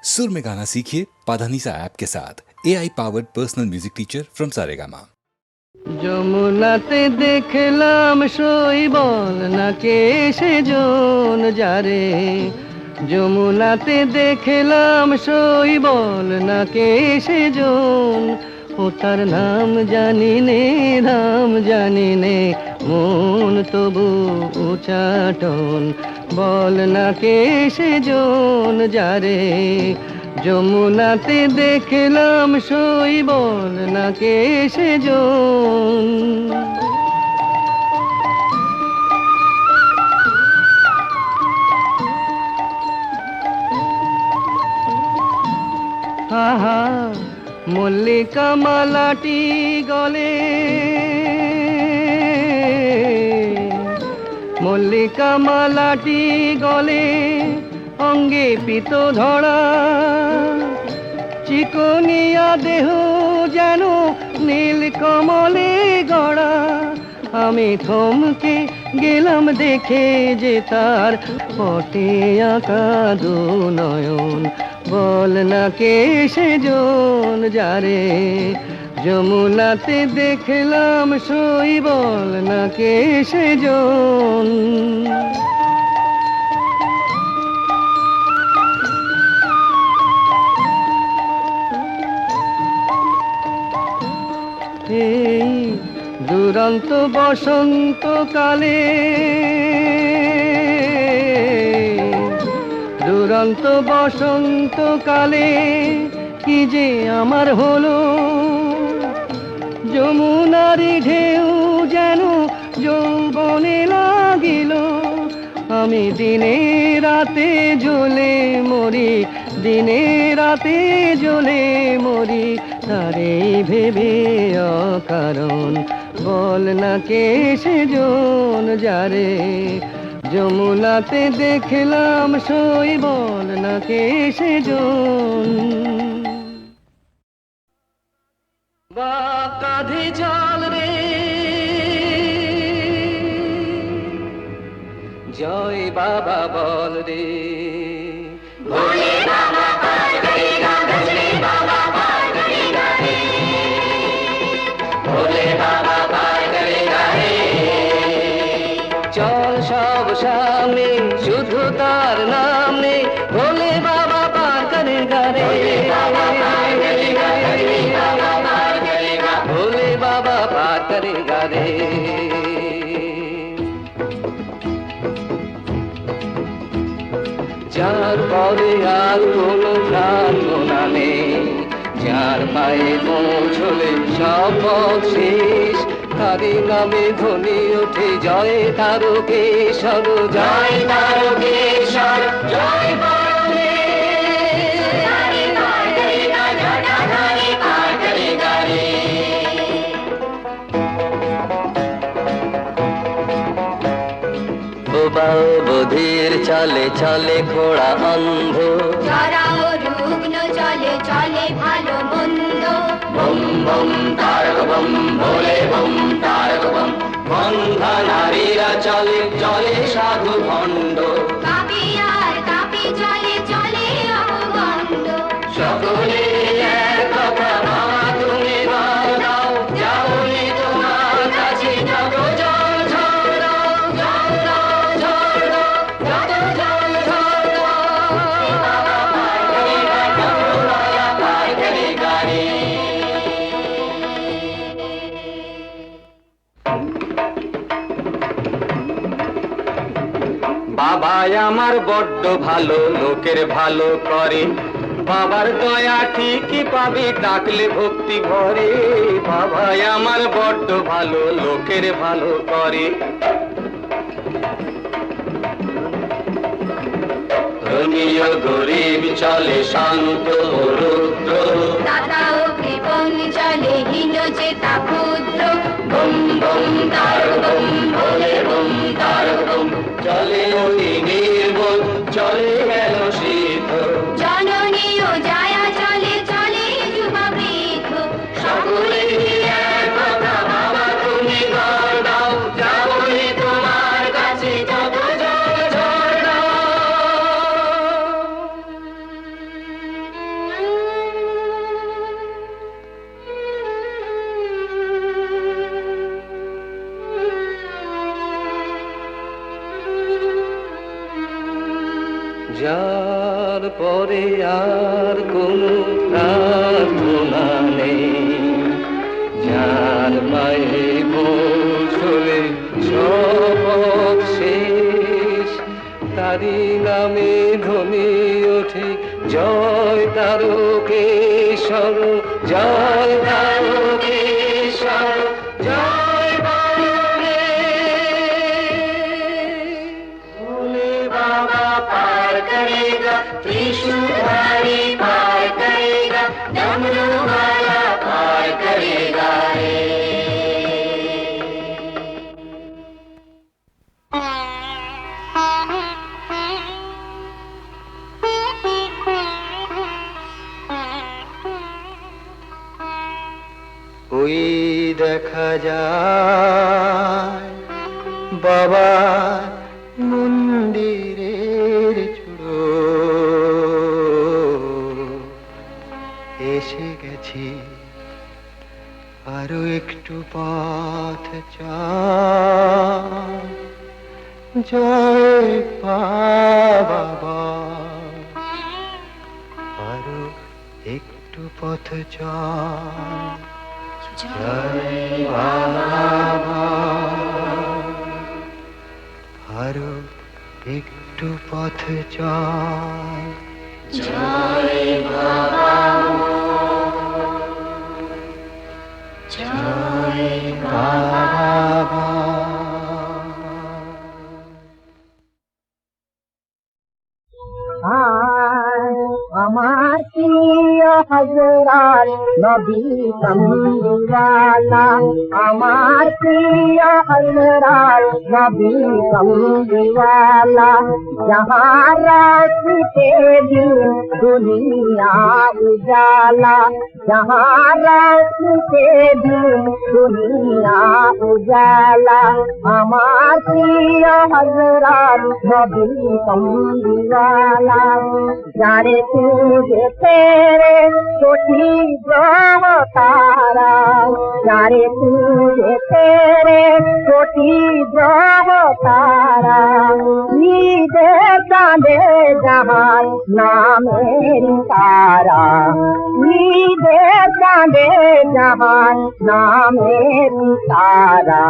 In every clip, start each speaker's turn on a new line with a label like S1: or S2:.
S1: सुर में गाना सीखिए पाधानीसा ऐप के साथ AI powered personal music teacher from Saregama.
S2: যমুনাতে দেখলাম শৈবল নাকে সেজন যারে, যমুনাতে দেখলাম শৈবল নাকে সেজন, ও তার নাম জানি নে নাম জানি নে, মন তবু উচাটন বল নাকে সেজন যারে, যমুনাতে দেখলাম শৈবল নাকে সেজন। আহা মল্লিকা মালাটি গলে, মল্লিকা মালাটি গলে, অঙ্গে পিত ধরা, চিকনিয়া দেহ যেন নীল কমলে গড়া, আমি থমকে গেলাম দেখে যে তার পটে আঁকা দু নয়ন, বল না কে সেজন যারে, যমুনাতে দেখলাম শৈবল না কে সেজন। এই দুরন্ত বসন্তকালে, দুরন্ত বসন্তকালে কি যে আমার হলো, যমুনারি ঢেউ যেন যৌবনে লাগিল, আমি দিনে রাতে জ্বলে মরি, দিনে রাতে জ্বলে মরি, তারে ভেবে অকারণ বল না কে সেজন যারে, যমুনাতে দেখলাম শৈবল না কে সেজন। বা কাঁধে জল রে জয় বাবা বল রে, ভোলে বাবা পার করেগা, ভোলে বাবা পার করেগা রে, ভোলে বাবা পার করেগা রে, চল সব সামনে শুধু তার নাম নে, ভোলে বাবা পার করেগা রে, বাবা পার করেগা রে, বাবা পার করেগা, ভোলে বাবা পার করেগা রে। যার পরে আর কোনো প্রাণ গোনা নেই, যার পায়ে পৌঁছলে সব পথ শেষ, তারি নামে ধ্বনি ওঠে জয় তারকেশ্বর, জয় তারকেশ্বর, জয় বধির চলে চলে ঘোড়া অন্ধ,
S3: যারাও রুগ্ন চলে চলে ভালো মন্দ,
S2: বম বম তারক বম ভোলে বম তারক বম, বন্ধা নারীরা চলে চলে সাধু ভণ্ড,
S3: কাপি আর কাপি চলে চলে অবগণ্ড,
S2: সকলে এক কথা বাবা তুমি বল দাও, যাওনি তোমার কাছে যত জল ঝড় দাও, জল দাও ঝড় দাও, যত জল ঝড় দাও, বাবা পার করেগা, যমুনা পার করেগা রে। বাবাই আমার বড্ড ভালো, লোকের ভালো করে, বাবার দয়া ঠিকই পাবি ডাকলে ভক্তি ভরে, বাবাই আমার বড্ড ভালো, লোকের ভালো করে, ধনী ও গরিব চলে শান্ত ও রুদ্র,
S3: দাতা ও কৃপণ চলে হীন চেতা ক্ষুদ্র,
S2: বম বম তারক বম ভোলে বম তারক বম, চলে অতি নির্মল চলে গেল সিদ্ধ,
S3: জননী ও জায়া চলে চলে যুবা বৃদ্ধ,
S2: সকলে এক কথা বাবা তুমি বল দাও, যাওনি তোমার কাছে যত জল ঝড় দাও। পরে আর কোনো প্রার্থনা নেই, যার পায়ে পৌঁছলে শপথ শেষ, তারি নামে ধ্বনি ওঠে জয় তারকেশ্বর, জয় তারকেশ্বর, জয় भोले बाबा पार करेगा, त्रिशूलधारी पार करेगा, डमरू वाला पार करेगा रे। ওই দেখা যায় বাবা মন্দিরের চূড়ো, এসে গেছি আরো একটু পথ চাই, জয় বাবা, আরো একটু পথ চাই, জয় বাবা, আরো একটু পথ চাই, জয় বাবা, জয় বাবা।
S4: আমার প্রিয় হযরত নবী কমলিওয়ালা, আমার প্রিয় হযরত নবী কমলিওয়ালা, जहाँ रास्ते दिन दुनिया उजाला, जहाँ रास्ते दिन दुनिया उजाला, আমার প্রিয় হযরত নবী কমলিওয়ালা, যারে तुझे तेरे कोटि ग्रह तारा, যারে तुझे तेरे कोटि ग्रह तारा, ईदे चाँदे जहान नामेर तारा, ईदे चाँदे जहान नामेर तारा,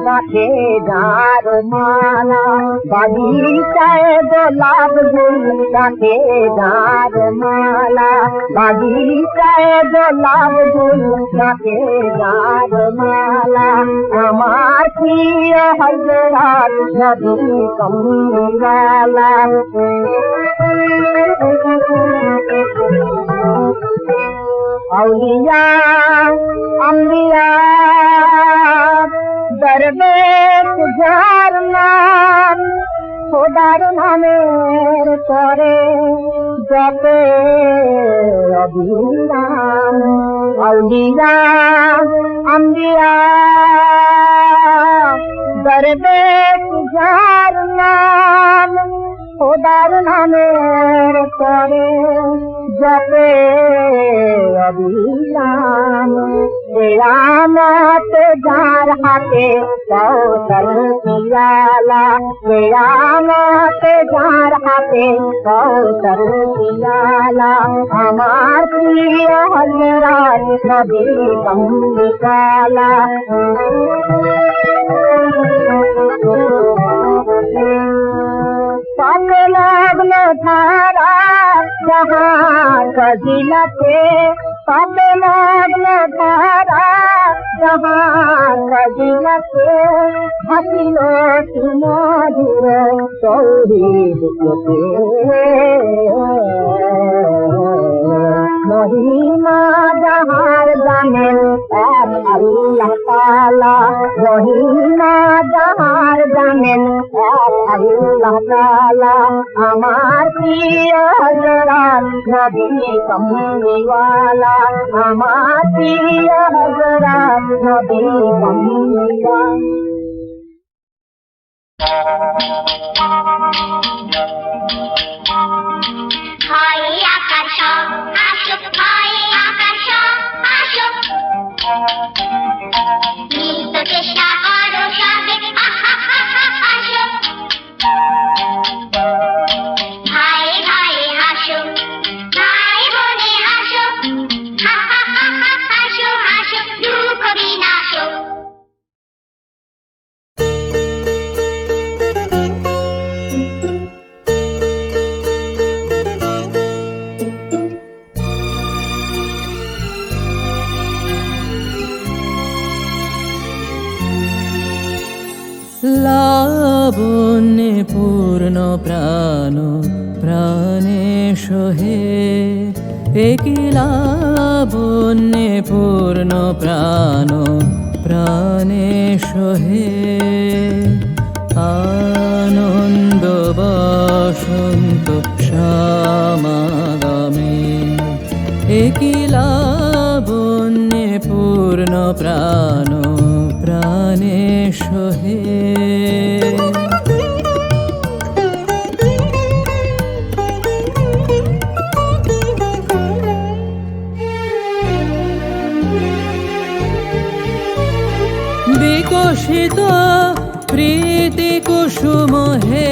S4: गाथे जार माला बागीचाए गोलाप गुल, गाथे जार माला बागीचाए गोलाप गुल, गाथे जार माला, আমার প্রিয় হযরত নবী কমলিওয়ালা। औलिया अंबिया दरवेश जार नाम, খোদার নামের পরে জপে অবিরাম, আউলিয়া আম্বিয়া দরবেশ যার নাম, খোদার নামের পরে জপে অবিরাম, কিয়ামত যার হাতে কৌশল পিয়ালা, কিয়ামত যার হাতে কৌশল পিয়ালা, আমার প্রিয় হযরত নবী কমলিওয়ালা। लग्न धारा जहाँ कजिलते, पद लग्न धारा जहाँ कजिलते, हसिलो सुमधुर सौरीर कोते, महिमा जहाँ जानेन এক আল্লাহ তাআলা, महिमा जहाँ जानेन এক আল্লাহ তাআলা, আমার প্রিয় হযরত নবী কমলিওয়ালা, আমার প্রিয় হযরত নবী কমলিওয়ালা।
S3: হয় আকাশ আসুক, হয় আকাশ আসুক, নিত্য চেষ্টা করো সবে আসুক, হায় হায় হাসুক।
S5: লাবণ্যে পূর্ণ প্রাণ প্রাণে সোহে, একই লাবণ্যে পূর্ণ প্রাণ প্রাণে সোহে। আনন্দ বসন্ত সমাগমে, একই লাবণ্যে পূর্ণ প্রাণ প্রাণে সোহে। বিকশিত প্রীতি কুসুম হে,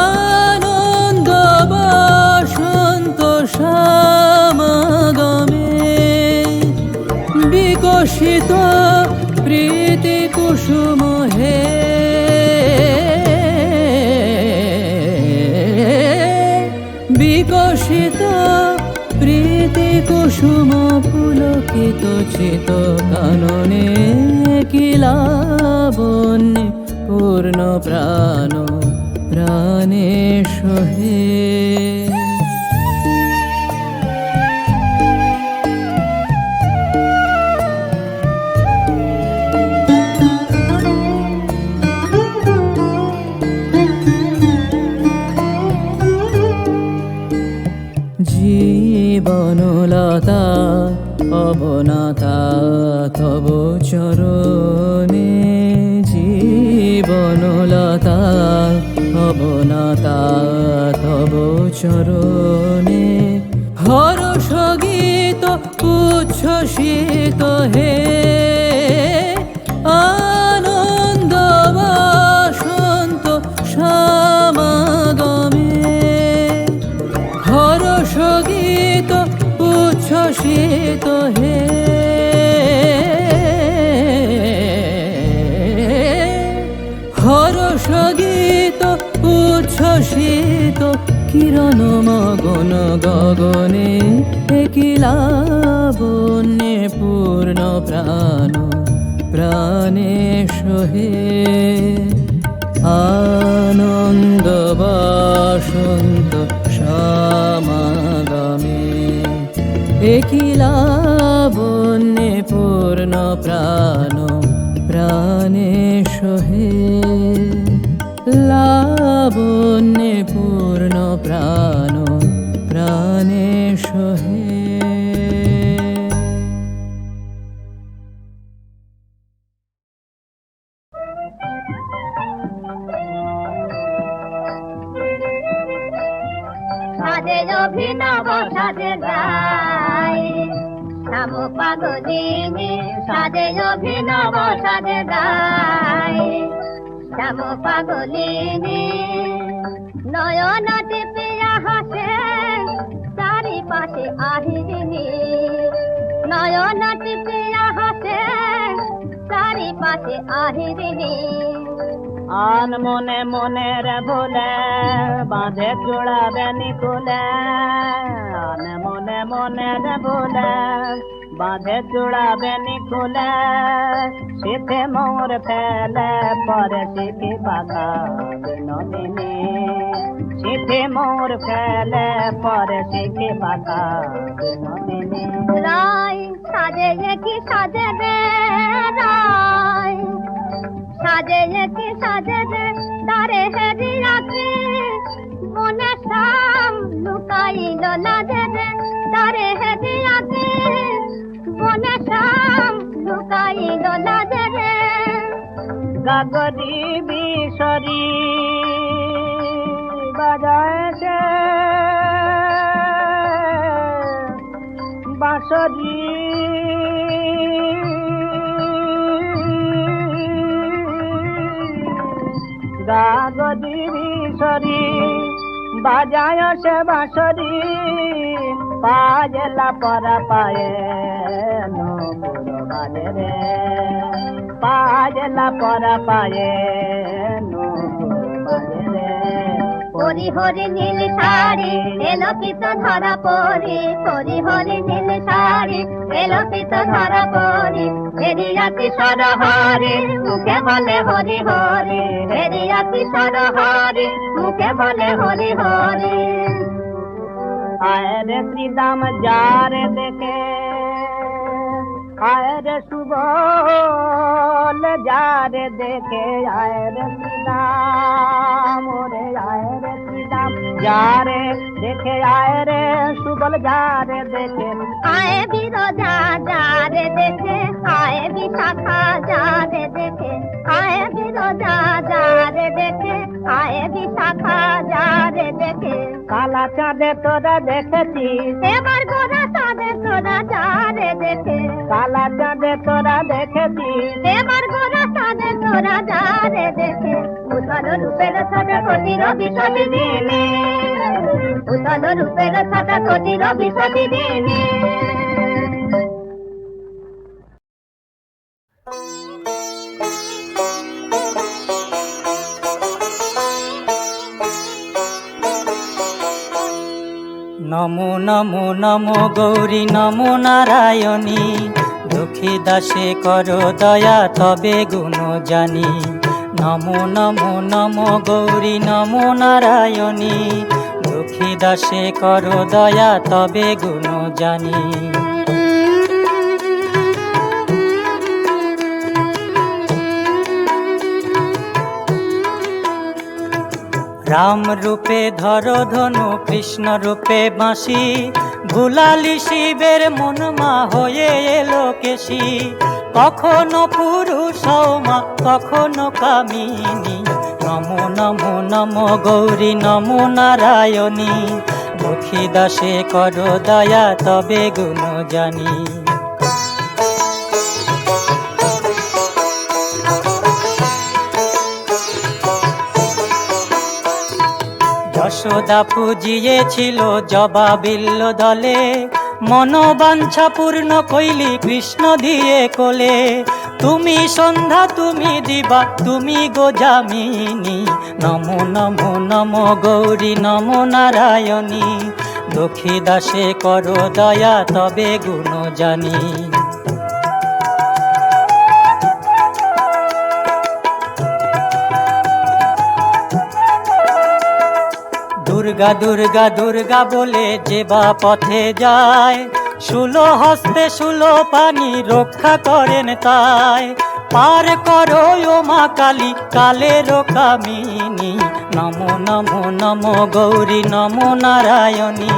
S5: আনন্দ বসন্ত সমাগমে, বিকশিত প্রীতি কুসুম হে, বিকশিত প্রীতি কুসুম পুলকিত চিত কাননে, কি লাবণ্যে পূর্ণ প্রাণ প্রাণে সোহে। জীবনলতা অবনাতা তব চরণে, জীবনলতা অবনাতা তব চরণে, হর্ষ গীত উচ্ছ্বসিত হে, আনন্দ বসন্ত সমাগমে, হর্ষ গীত উচ্ছ্বসিত হে, হর্ষ গীত উচ্ছ্বসিত কিরণ মগন গগনে, একই লাবণ্যে পূর্ণ প্রাণ প্রাণে সোহে। আনন্দ বসন্ত সমাগমে, একই লাবণ্যে পূর্ণ প্রাণ প্রাণে সোহে। লাবণ্যে পূর্ণ প্রাণ প্রাণে সোহে।
S3: সাজে অভিনব সাজে গায়, শ্যাম পাগলিনী সাজে অভিনব সাজে গায়, শ্যাম পাগলিনী নয়ন টিপিয়া হাসে চারিপাশে আহিরিনী, নয়ন টিপিয়া হাসে চারিপাশে আহিরিনী।
S6: আন মনে মনে রে ভুলে বাঁধে চূড়াবে নিকুলে, আন মনে মনে রে ভুলে বাঁধে চূড়াবে নিকুলে, শীতে মোর ফেলে পরে শিখি পাকা বিনোদিনী, শীতে মোর ফেলে পরে শিখি পাকা বিনোদিনী।
S3: রায় সাজে কি সাজে রে রায়, সাজে কি সাজে রে তারে হেরিয়াকে, মনে শাম লুকাইল লাজে রে তারে হেরিয়াকে, মনে শাম লুকাইল লাজে রে।
S6: গাগরি বিশরি বাজায় বাঁশরি, গাগরি বিশরি বাজায় সে বাঁশরি, পাজলা পরা পায়ে নপুর বাজে রে, পাজলা পরা পায়ে নপুর বাজে রে।
S3: হরি হরি নীল শাড়ি এলো পিত ধরা পড়ে, হরি হরি নীল শাড়ি এলো পিত ধরা পড়ে। হেরিয়াতি সরহরি মুখে বলে হরি হরি, হেরিয়াতি সরহরি মুখে বলে হরি হরি।
S6: आए रे श्री दाम जा रे देखे, आए रे सुबोल जा रे देखे, आए रे श्री दाम रे, आए रे श्री दाम जा रे देखे, आए रे सुबोल जा रे देखे।
S3: आए बिरोजा जा रे देखे, आए विशाखा जा रे देखे, आए बिरोजा जा रे देखे, आए विशाखा जा रे देखे।
S6: काला चाँदे तोरा देखेছি,
S3: এবার গোরা চাঁদে তোরা যা রে দেখে,
S6: काला चाँदे तोरा देखेছি,
S3: এবার গোরা চাঁদে তোরা যা রে দেখে। উতল রূপের সাদা কোটি রবি সতি দিনে, উতল রূপের সাদা কোটি রবি সতি দিনে।
S5: নমো নমো নমো গৌরী নমো নারায়ণী, দুঃখী দাসে করো দয়া তবে গুণ জানি। নমো নমো নমো গৌরী নমো নারায়ণী, দুঃখী দাসে করো দয়া তবে গুণ জানি। রাম রূপে ধরো ধনু, কৃষ্ণ রূপে বাঁশি, ভুলালি শিবের মন মা হয়ে এলো কেশি। কখনো পুরুষ মা কখনো কামিনী, নমো নমো নমো গৌরী নমো নারায়ণী, দুঃখী দাসে করো দয়া তবে গুণ জানি। যশোদা পুজিয়েছিল জবা বিল্ল দলে, মনোবাঞ্ছা পূর্ণ কইলি কৃষ্ণ দিয়ে কোলে। তুমি সন্ধ্যা তুমি দিবা তুমি গো যামিনী, নমো নমো নমো গৌরী নমো নারায়ণী, দুঃখী দাসে করো দয়া তবে গুণ জানি। দুর্গা দুর্গা দুর্গা বলে যে বা পথে যায়, শুলো হস্তে শুলো পানি রক্ষা করেন তাই। পার করো ও মা কালী কালের কামিনী, নমো নমো নমো গৌরী নমো নারায়ণী,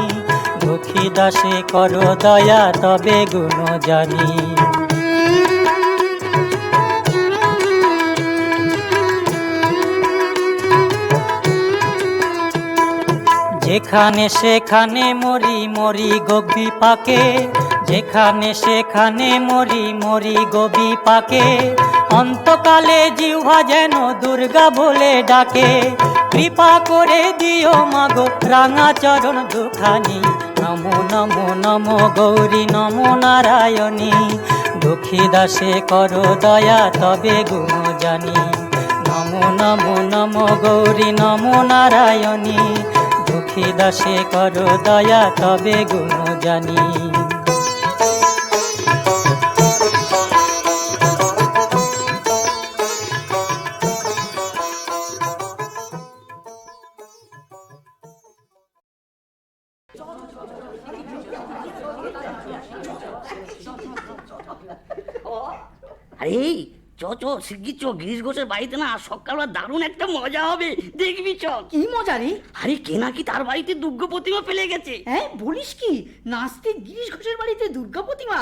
S5: দুঃখী দাসে করো দয়া তবে গুণ জানি। যেখানে সেখানে মরি মরি গবি পাকে, যেখানে সেখানে মরি মরি গবি পাকে। অন্তকালে জিহ্বা যেন দুর্গা বলে ডাকে, কৃপা করে দিও মাগো রাঙা চরণ দুখানি। নমো নমো নমো গৌরী নমো নারায়ণী, দুঃখী দাসে করো দয়া তবে গুণ জানি। নমো নমো নমো গৌরী নমো নারায়ণী, দুঃখী দাসে করো দয়া তবে গুণ জানি।
S7: আরে চ শিগগির চ, গিরিশ ঘোষের বাড়িতে না সকালবেলা দারুণ একটা মজা হবে, দেখবি চ।
S8: কি মজা রে?
S7: আরে কে নাকি তার বাড়িতে দুর্গা প্রতিমা ফেলে গেছে।
S8: হ্যাঁ বলিস কি? নাস্তিক গিরিশ ঘোষের বাড়িতে দুর্গা প্রতিমা?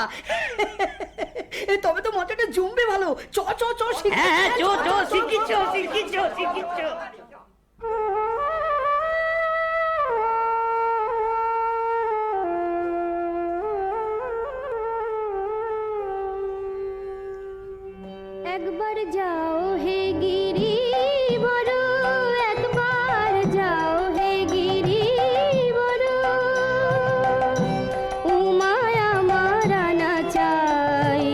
S8: তবে তো মজাটা জমবে ভালো। চ চ চ
S7: হ্যাঁ চ চ শিগগির চ শিগগির চ শিগগির চ।
S3: একবার যাও হে গিরিবর, একবার যাও হে গিরিবর, উমায় আমার আনা চাই।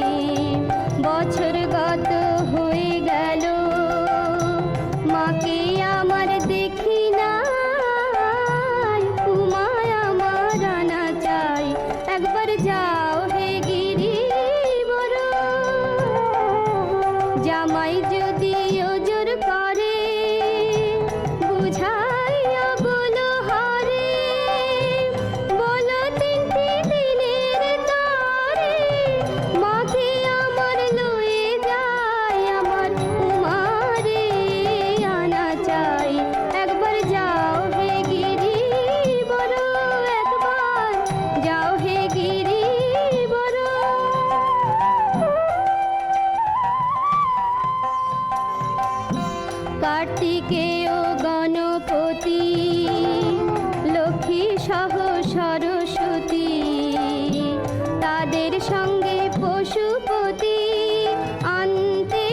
S3: বছর গত হয়ে গেল, মাকে আমার দেখি না সরস্বতী, তাদের সঙ্গে পশুপতি, আনতে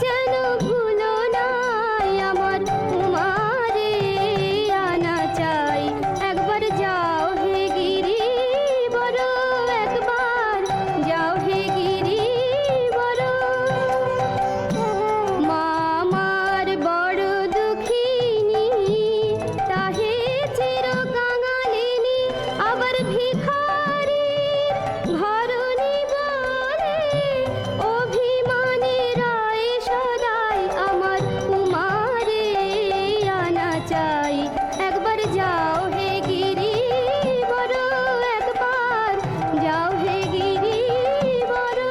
S3: যেন ভুলো নাই আমার উমারে আনা চাই। একবার যাও হে গিরি বড়, একবার যাও হে গিরি বড়। মা আমার বড় দুঃখিনী, তাহে চির কাঙালিনী, আবার ভিখারি ঘরণী বলে অভিমানী রায় সদাই আমার কুমারে আনা চাই। একবার যাও হে গিরি বড়, একবার যাও হে গিরি বড়।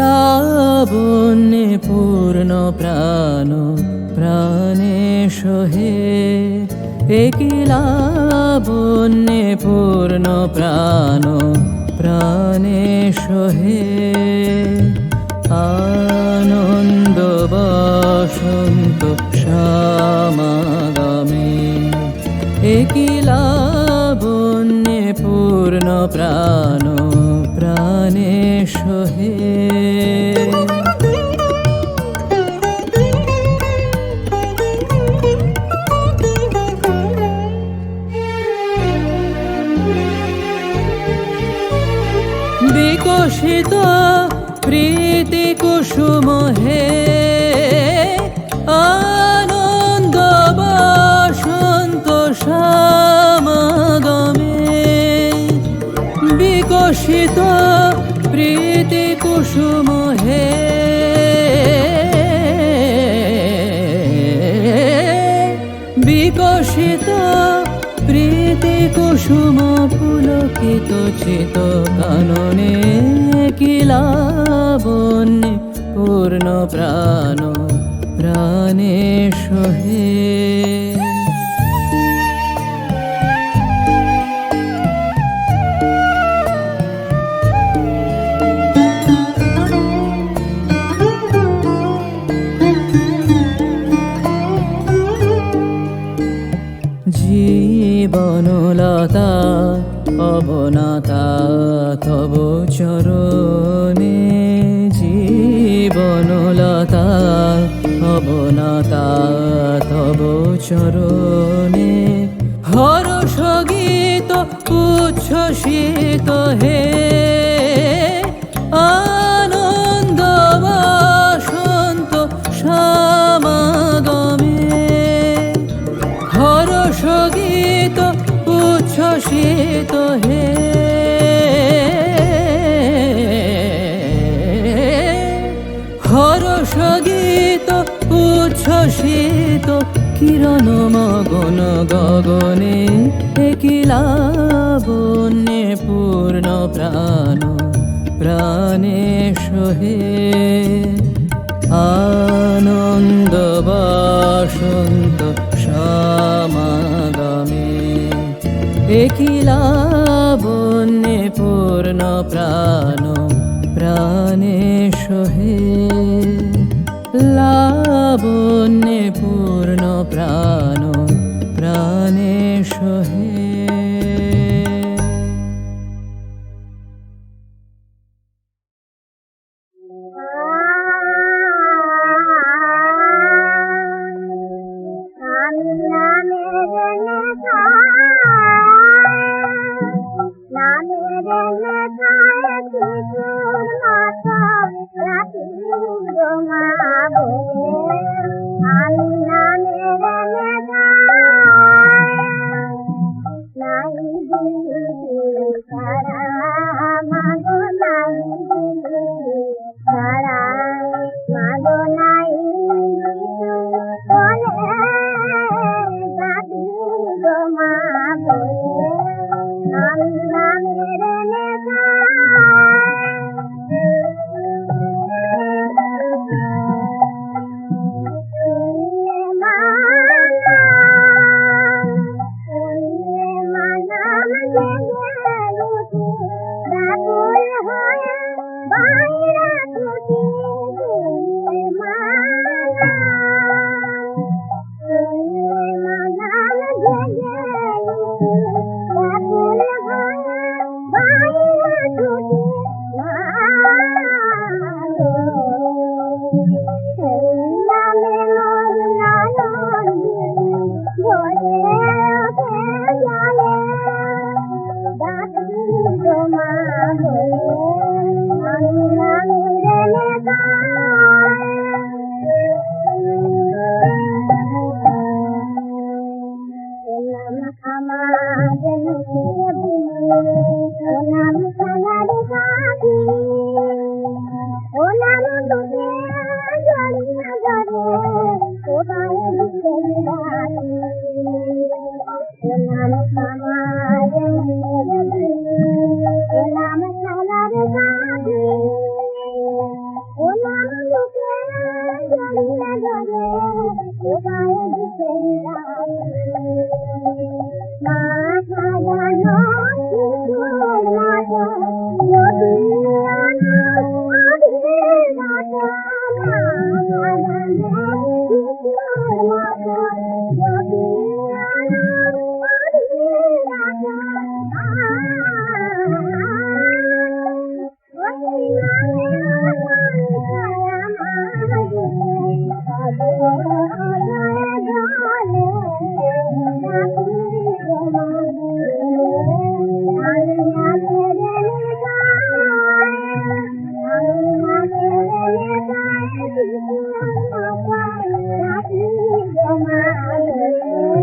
S5: লাবণ্যে পূর্ণ প্রাণ প্রাণে সহে, একই লাবণ্যে পূর্ণ প্রাণ প্রাণে সহে। আনন্দ বসন্ত সমাগমে, একই লাবণ্যে পূর্ণ প্রাণ প্রাণে সহে। বিকশিত প্রীতি কুসুম হে, আনন্দ বসন্ত সমাগমে, বিকশিত প্রীতি কুসুম হে, বিকশিত প্রীতি কুসুম পুলকিত চিত কাননে, কি লাবণ্যে পূর্ণ প্রাণ প্রাণে সহে। জীবনলতা অবনতা তব চরণে, জীবনলতা অবনতা তব চরণে। হর্ষ গীত উচ্ছ্বসিত হে, আনন্দ বসন্ত সমাগমে, হর্ষ গীত উচ্ছ্বসিত হে, হর্ষ গীত উচ্ছ্বসিত কিরণ মগন গগনে, একই লাবণ্যে পূর্ণ প্রাণ প্রাণে সহে। আনন্দ বসন্ত সমাগমে, একই লাবণ্যে পূর্ণ প্রাণ প্রাণে সহে। লাবণ্যে পূর্ণ প্রাণ প্রাণে সহে।
S4: Thank you.